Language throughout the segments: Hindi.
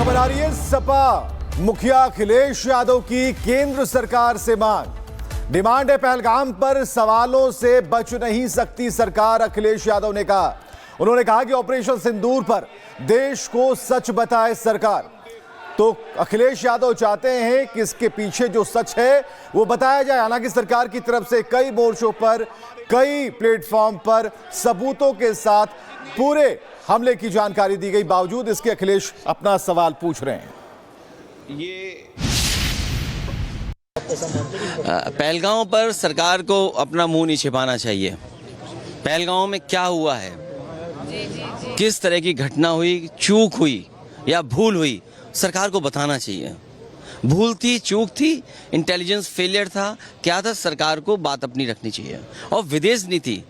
खबर आ रही है सपा मुखिया अखिलेश यादव की केंद्र सरकार से मांग। डिमांड है पहलगाम पर सवालों से बच नहीं सकती सरकार, अखिलेश यादव ने कहा। उन्होंने कहा कि ऑपरेशन सिंदूर पर देश को सच बताए सरकार। तो अखिलेश यादव चाहते हैं कि इसके पीछे जो सच है वो बताया जाए। हालांकि सरकार की तरफ से कई मोर्चों पर, कई प्लेटफॉर्म पर सबूतों के साथ पूरे हमले की जानकारी दी गई, बावजूद इसके अखिलेश अपना सवाल पूछ रहे हैं। पहलगाम पर सरकार को अपना मुंह नहीं छिपाना चाहिए। पहलगाम में क्या हुआ है, किस तरह की घटना हुई, चूक हुई या भूल हुई, सरकार को बताना चाहिए। भूल थी, चूक थी, इंटेलिजेंस फेलियर था, क्या था, सरकार को बात अपनी रखनी चाहिए। और विदेश नीति,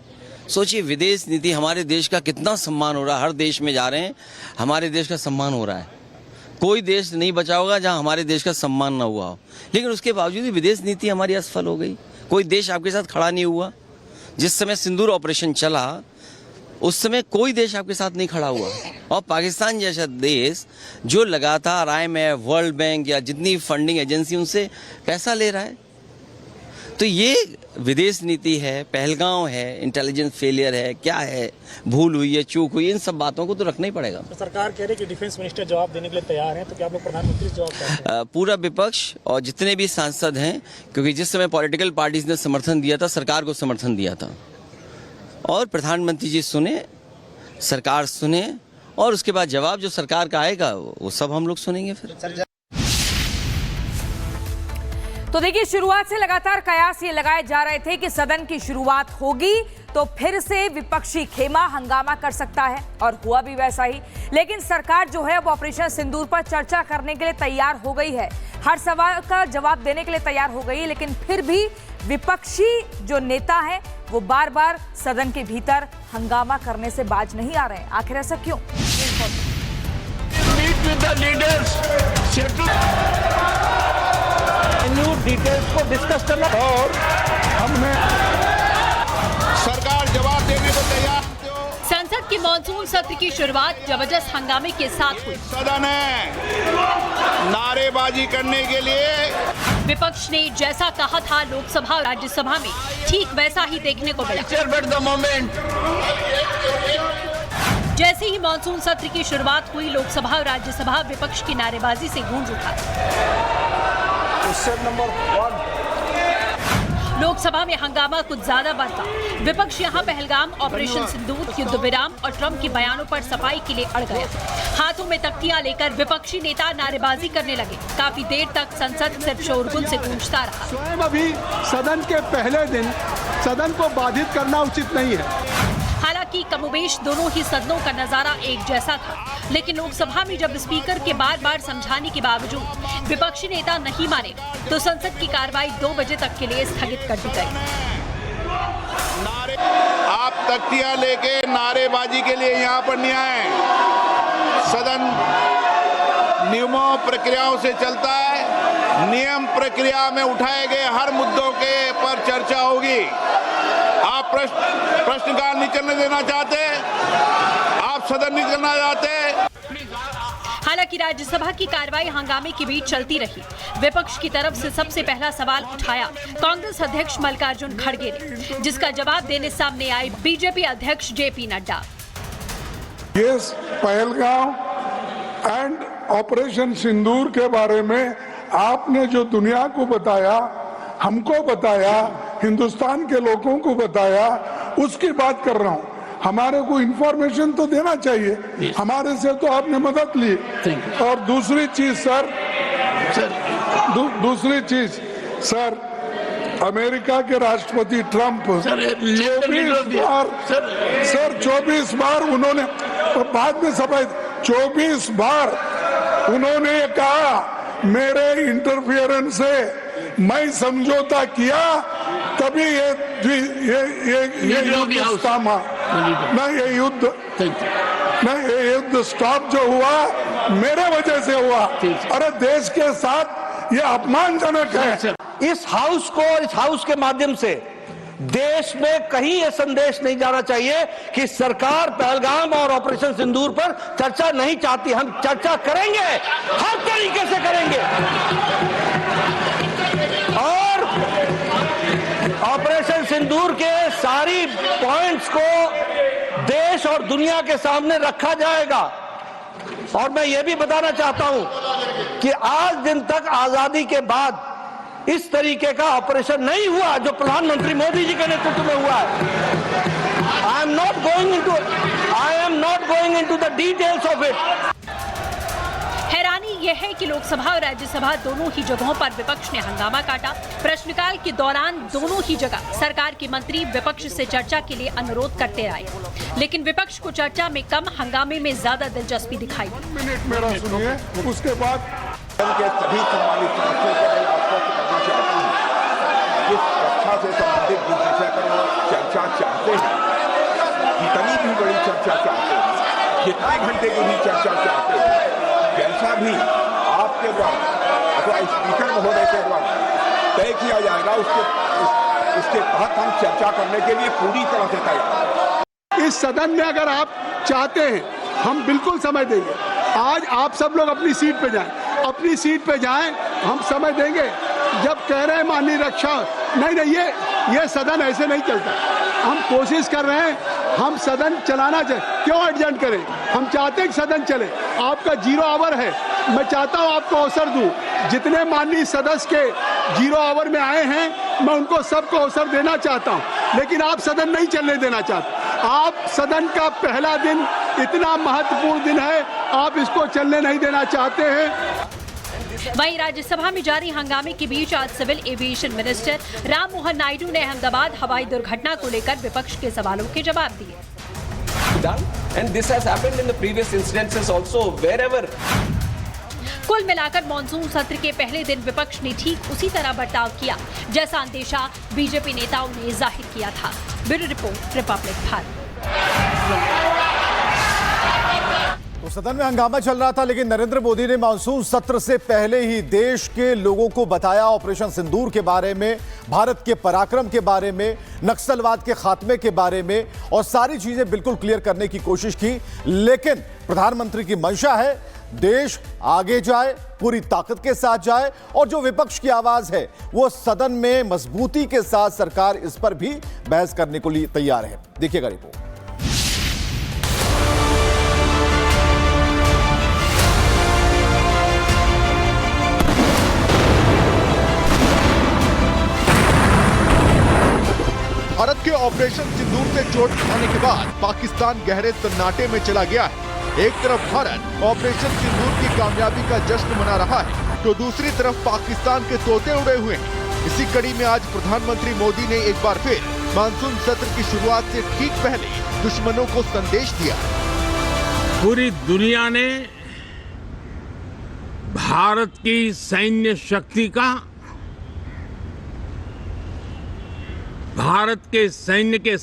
सोचिए विदेश नीति, हमारे देश का कितना सम्मान हो रहा है। हर देश में जा रहे हैं, हमारे देश का सम्मान हो रहा है। कोई देश नहीं बचा होगा जहां हमारे देश का सम्मान ना हुआ हो, लेकिन उसके बावजूद भी विदेश नीति हमारी असफल हो गई। कोई देश आपके साथ खड़ा नहीं हुआ। जिस समय सिंदूर ऑपरेशन चला उस समय कोई देश आपके साथ नहीं खड़ा हुआ। और पाकिस्तान जैसा देश जो लगातार IMF, वर्ल्ड बैंक या जितनी फंडिंग एजेंसी उनसे पैसा ले रहा है, तो ये विदेश नीति है, पहलगाम है, इंटेलिजेंस फेलियर है, क्या है, भूल हुई है, चूक हुई, इन सब बातों को तो रखना ही पड़ेगा। तो सरकार कह रही है कि डिफेंस मिनिस्टर जवाब देने के लिए तैयार हैं, तो क्या आप लोग प्रधानमंत्री से जवाब चाहते हैं? पूरा विपक्ष और जितने भी सांसद हैं, क्योंकि जिस समय पॉलिटिकल पार्टीज ने समर्थन दिया था, सरकार को समर्थन दिया था, और प्रधानमंत्री जी सुने, सरकार सुने, और उसके बाद जवाब जो सरकार का आएगा वो सब हम लोग सुनेंगे फिर। तो देखिए, शुरुआत से लगातार कयास ये लगाए जा रहे थे कि सदन की शुरुआत होगी तो फिर से विपक्षी खेमा हंगामा कर सकता है, और हुआ भी वैसा ही। लेकिन सरकार जो है वो ऑपरेशन सिंदूर पर चर्चा करने के लिए तैयार हो गई है, हर सवाल का जवाब देने के लिए तैयार हो गई है। लेकिन फिर भी विपक्षी जो नेता हैं वो बार बार सदन के भीतर हंगामा करने से बाज नहीं आ रहे हैं। आखिर ऐसा क्यों? डिटेल्स को डिस्कस करना, और हमने सरकार जवाब देने को तैयार। संसद के मानसून सत्र की शुरुआत जबरदस्त हंगामे के साथ हुई। सदन है नारेबाजी करने के लिए। विपक्ष ने जैसा कहा था लोकसभा राज्यसभा में, ठीक वैसा ही देखने को मिला। जैसे ही मानसून सत्र की शुरुआत हुई, लोकसभा और राज्यसभा विपक्ष की नारेबाजी से गूंज उठा। नंबर 1, लोकसभा में हंगामा कुछ ज्यादा बढ़ता। विपक्ष यहां पहलगाम, ऑपरेशन सिंदूर, युद्ध विराम और ट्रंप के बयानों पर सफाई के लिए अड़ गया। हाथों में तख्तियां लेकर विपक्षी नेता नारेबाजी करने लगे। काफी देर तक संसद सिर्फ शोरगुल से गूंजता रहा। स्वयं अभी सदन के पहले दिन सदन को बाधित करना उचित नहीं है। हालांकि कमोबेश दोनों ही सदनों का नजारा एक जैसा था, लेकिन लोकसभा में जब स्पीकर के बार बार समझाने के बावजूद विपक्षी नेता नहीं माने, तो संसद की कार्रवाई 2 बजे तक के लिए स्थगित कर दी गई। आप तख्तियां लेके नारेबाजी के लिए यहाँ पर नहीं आए। सदन नियमों प्रक्रियाओं से चलता है। नियम प्रक्रिया में उठाए गए हर मुद्दों के पर चर्चा होगी। आप प्रश्नकाल नहीं चलने देना चाहते, आप सदन नहीं करना चाहते। हालांकि राज्यसभा की कार्रवाई हंगामे के बीच चलती रही। विपक्ष की तरफ से सबसे पहला सवाल उठाया कांग्रेस अध्यक्ष मल्लिकार्जुन खड़गे ने, जिसका जवाब देने सामने आए बीजेपी अध्यक्ष JP Nadda. Yes, Pahalgam and operation Sindoor के बारे में आपने जो दुनिया को बताया, हमको बताया, हिंदुस्तान के लोगों को बताया, उसकी बात कर रहा हूँ। हमारे को इंफॉर्मेशन तो देना चाहिए। हमारे से तो आपने मदद ली। और दूसरी चीज सर, दूसरी चीज सर, अमेरिका के राष्ट्रपति ट्रंप 24 बार उन्होंने, बाद में सफाई, 24 बार उन्होंने कहा मेरे इंटरफियरेंस से मैं समझौता किया, तभी ये युद्ध थामा। ये युद्ध स्टॉप जो हुआ मेरे वजह से हुआ। अरे देश के साथ ये अपमानजनक है। इस हाउस को, इस हाउस के माध्यम से देश में कहीं यह संदेश नहीं जाना चाहिए कि सरकार पहलगाम और ऑपरेशन सिंदूर पर चर्चा नहीं चाहती। हम चर्चा करेंगे, हर तरीके से करेंगे, और ऑपरेशन सिंदूर के सारी पॉइंट्स को देश और दुनिया के सामने रखा जाएगा। और मैं यह भी बताना चाहता हूं कि आज दिन तक आजादी के बाद इस तरीके का ऑपरेशन नहीं हुआ जो प्रधानमंत्री मोदी जी के नेतृत्व में हुआ है। I am not going into the details of it. हैरानी यह है कि लोकसभा और राज्यसभा दोनों ही जगहों पर विपक्ष ने हंगामा काटा। प्रश्नकाल के दौरान दोनों ही जगह सरकार के मंत्री विपक्ष से चर्चा के लिए अनुरोध करते रहे, लेकिन विपक्ष को चर्चा में कम, हंगामे में ज्यादा दिलचस्पी दिखाई। मिनट मेरा सुनिए, उसके बाद के सभी सम्मानित सदस्यों को मैं आश्वस्त करना चाहता हूं कि रक्षा से संबंधित जिस विषय पर चर्चा चाहते हैं, जितनी भी बड़ी चर्चा चाहते हैं, जितने घंटे की भी चर्चा चाहते हैं, जैसा भी आपके द्वारा अथवा स्पीकर महोदय के द्वारा तय किया जाएगा उसके तहत हम चर्चा करने के लिए पूरी तरह से तैयार हैं। इस सदन में अगर आप चाहते हैं हम बिल्कुल समय देंगे। आज आप सब लोग अपनी सीट पे जाएं, अपनी सीट पे जाएं, हम समय देंगे। जब कह रहे हैं माननीय रक्षा, नहीं ये सदन ऐसे नहीं चलता। हम कोशिश कर रहे हैं, हम सदन चलाना चाहिए, क्यों एडजस्ट करें? हम चाहते हैं कि सदन चले। आपका 0 आवर है, मैं चाहता हूं आपको अवसर दूं। जितने माननीय सदस्य के 0 आवर में आए हैं, मैं उनको सबको अवसर देना चाहता हूं, लेकिन आप सदन नहीं चलने देना चाहते। आप सदन का पहला दिन इतना महत्वपूर्ण दिन है, आप इसको चलने नहीं देना चाहते हैं। वहीं राज्यसभा में जारी हंगामे के बीच आज civil aviation minister Ram Mohan Naidu ने अहमदाबाद हवाई दुर्घटना को लेकर विपक्ष के सवालों के जवाब दिए। कुल मिलाकर मॉनसून सत्र के पहले दिन विपक्ष ने ठीक उसी तरह बर्ताव किया जैसा अंदेशा बीजेपी नेताओं ने जाहिर किया था। Bureau report, Republic Bharat. तो सदन में हंगामा चल रहा था, लेकिन नरेंद्र मोदी ने मानसून सत्र से पहले ही देश के लोगों को बताया ऑपरेशन सिंदूर के बारे में, भारत के पराक्रम के बारे में, नक्सलवाद के खात्मे के बारे में, और सारी चीजें बिल्कुल क्लियर करने की कोशिश की। लेकिन प्रधानमंत्री की मंशा है देश आगे जाए, पूरी ताकत के साथ जाए, और जो विपक्ष की आवाज है वो सदन में मजबूती के साथ सरकार इस पर भी बहस करने को लिए तैयार है। देखिएगा रिपोर्ट। भारत के ऑपरेशन सिंदूर से चोट खाने के बाद पाकिस्तान गहरे सन्नाटे में चला गया है। एक तरफ भारत ऑपरेशन सिंदूर की कामयाबी का जश्न मना रहा है, तो दूसरी तरफ पाकिस्तान के तोते उड़े हुए हैं। इसी कड़ी में आज प्रधानमंत्री मोदी ने एक बार फिर मानसून सत्र की शुरुआत से ठीक पहले दुश्मनों को संदेश दिया। पूरी दुनिया ने भारत की सैन्य शक्ति का, भारत के सैन्य के